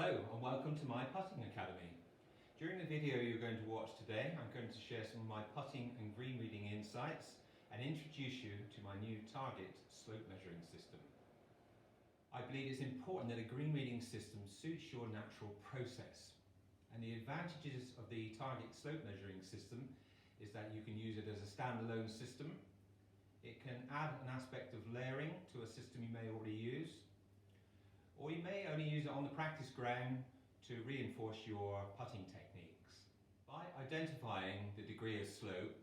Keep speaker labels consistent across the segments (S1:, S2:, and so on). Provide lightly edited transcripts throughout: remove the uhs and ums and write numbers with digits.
S1: Hello and welcome to my Putting Academy. During the video you're going to watch today, I'm going to share some of my putting and green reading insights and introduce you to my new target slope measuring system. I believe it's important that a green reading system suits your natural process, and the advantages of the target slope measuring system is that you can use it as a standalone system. It can add an aspect of layering to a system you may already use, or you may only use it on the practice ground to reinforce your putting techniques. By identifying the degree of slope,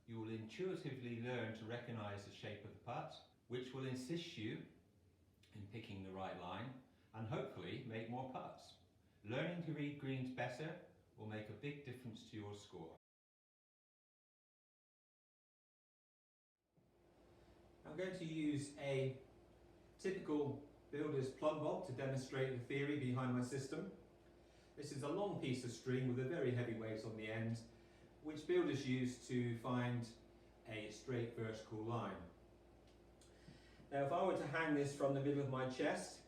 S1: you will intuitively learn to recognise the shape of the putt, which will assist you in picking the right line and hopefully make more putts. Learning to read greens better will make a big difference to your score. I'm going to use a typical builder's plumb bob to demonstrate the theory behind my system. This is a long piece of string with a very heavy weight on the end, which builders use to find a straight vertical line. Now if I were to hang this from the middle of my chest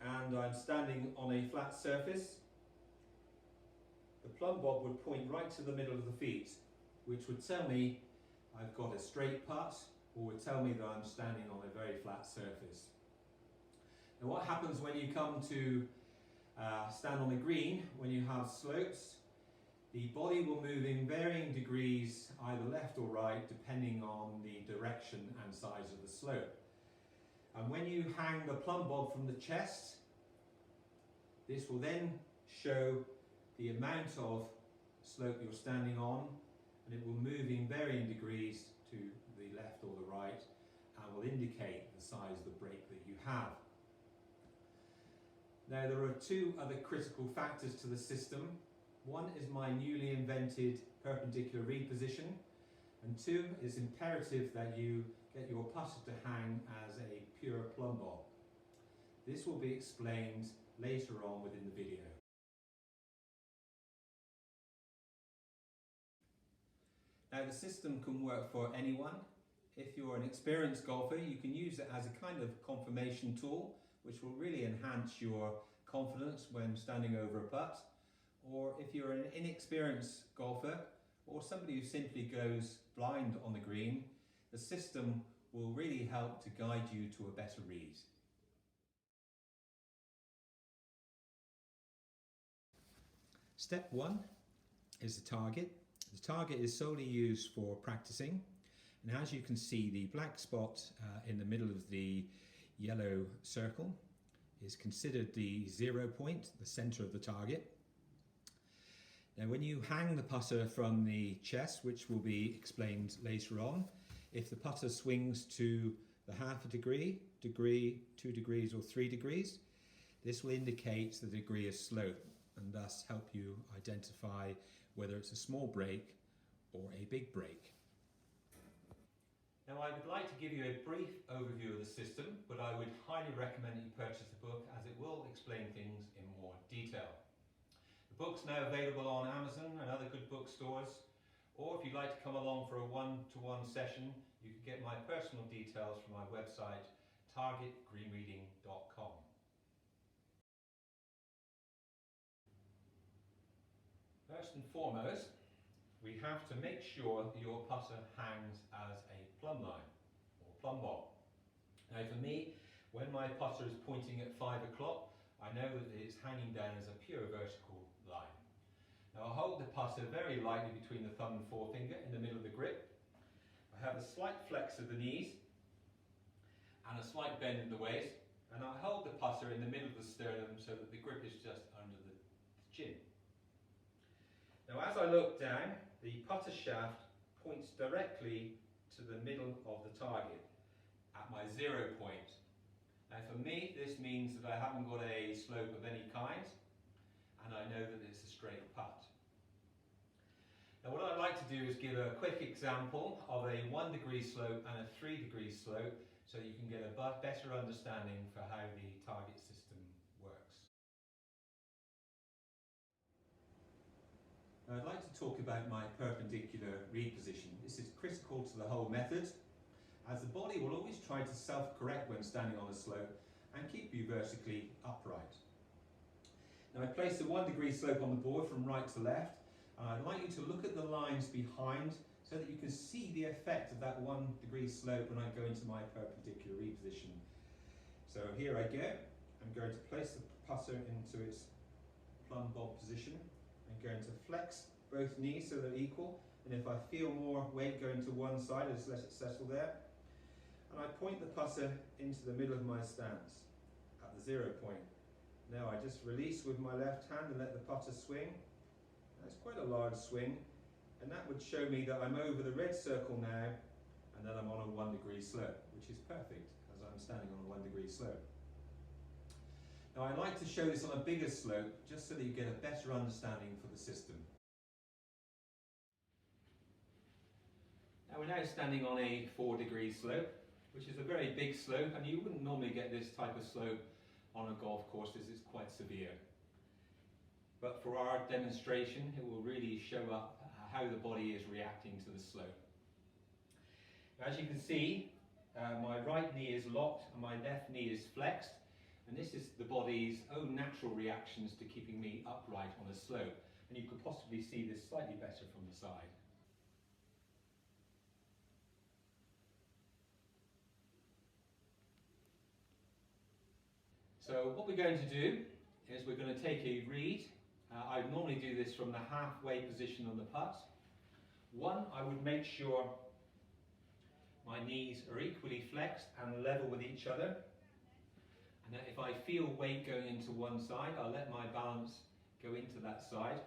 S1: and I'm standing on a flat surface, the plumb bob would point right to the middle of the feet, which would tell me I've got a straight putt, or would tell me that I'm standing on a very flat surface. Now what happens when you come to stand on the green, when you have slopes? The body will move in varying degrees, either left or right, depending on the direction and size of the slope. And when you hang the plumb bob from the chest, this will then show the amount of slope you're standing on, and it will move in varying degrees to the left or the right, and will indicate the size of the break that you have. Now there are two other critical factors to the system. One is my newly invented perpendicular reposition, and two, it's imperative that you get your putter to hang as a pure plumb bob. This will be explained later on within the video. Now the system can work for anyone. If you're an experienced golfer, you can use it as a kind of confirmation tool, which will really enhance your confidence when standing over a putt. Or if you're an inexperienced golfer, or somebody who simply goes blind on the green, the system will really help to guide you to a better read. Step one is the target. The target is solely used for practicing, and as you can see, the black spot in the middle of the yellow circle is considered the 0 point, the center of the target. Now when you hang the putter from the chest, which will be explained later on, if the putter swings to the half a degree, 2 degrees or 3 degrees, this will indicate the degree of slope and thus help you identify whether it's a small break or a big break. Now I would like to give you a brief overview of the system, but I would highly recommend that you purchase the book as it will explain things in more detail. The book's now available on Amazon and other good bookstores, or if you'd like to come along for a one-to-one session, you can get my personal details from my website targetgreenreading.com. First and foremost, we have to make sure that your putter hangs as a plumb line or plumb bob. Now for me, when my putter is pointing at 5 o'clock, I know that it's hanging down as a pure vertical line. Now I hold the putter very lightly between the thumb and forefinger in the middle of the grip. I have a slight flex of the knees and a slight bend in the waist, and I hold the putter in the middle of the sternum so that the grip is just under the chin. Now as I look down, the putter shaft points directly to the middle of the target at my 0 point. Now for me, this means that I haven't got a slope of any kind, and I know that it's a straight putt. Now what I'd like to do is give a quick example of a 1 degree slope and a 3 degree slope so you can get a better understanding for how the target system works. Now I'd like to talk about my perpendicular reposition. This is critical to the whole method, as the body will always try to self-correct when standing on a slope, and keep you vertically upright. Now I place a 1 degree slope on the board from right to left, and I'd like you to look at the lines behind so that you can see the effect of that 1 degree slope when I go into my perpendicular reposition. So here I go. I'm going to place the putter into its plumb bob position. I'm going to flex both knees so they're equal, and if I feel more weight going to one side, I just let it settle there. And I point the putter into the middle of my stance at the 0 point. Now I just release with my left hand and let the putter swing. That's quite a large swing, and that would show me that I'm over the red circle now and that I'm on a 1 degree slope, which is perfect as I'm standing on a 1 degree slope. Now I like to show this on a bigger slope just so that you get a better understanding for the system. Now we're now standing on a 4 degree slope, which is a very big slope, and you wouldn't normally get this type of slope on a golf course as it's quite severe. But for our demonstration, it will really show up how the body is reacting to the slope. As you can see, my right knee is locked and my left knee is flexed, and this is the body's own natural reactions to keeping me upright on a slope, and you could possibly see this slightly better from the side. So what we're going to do is we're going to take a read. I normally do this from the halfway position on the putt. One, I would make sure my knees are equally flexed and level with each other. And that if I feel weight going into one side, I'll let my balance go into that side.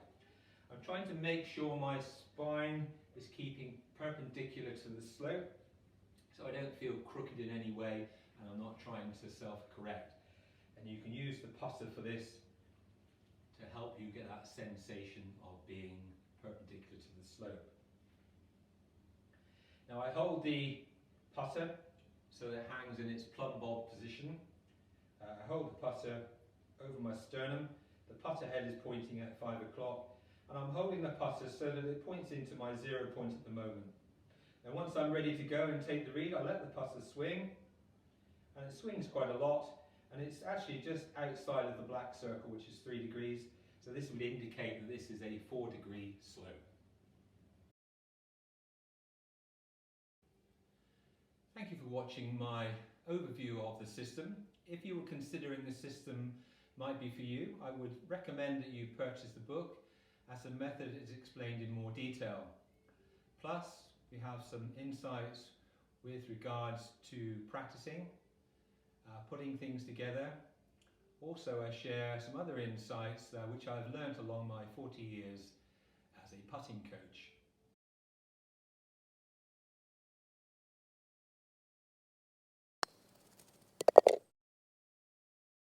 S1: I'm trying to make sure my spine is keeping perpendicular to the slope, so I don't feel crooked in any way, and I'm not trying to self-correct. And you can use the putter for this to help you get that sensation of being perpendicular to the slope. Now I hold the putter so that it hangs in its plumb bob position. I hold the putter over my sternum. The putter head is pointing at 5 o'clock, and I'm holding the putter so that it points into my 0 point at the moment. Now once I'm ready to go and take the read, I let the putter swing, and it swings quite a lot. And it's actually just outside of the black circle, which is 3 degrees. So this would indicate that this is a 4 degree slope. Thank you for watching my overview of the system. If you were considering the system might be for you, I would recommend that you purchase the book, as the method is explained in more detail. Plus, we have some insights with regards to practicing, putting things together. Also, I share some other insights which I've learnt along my 40 years as a putting coach.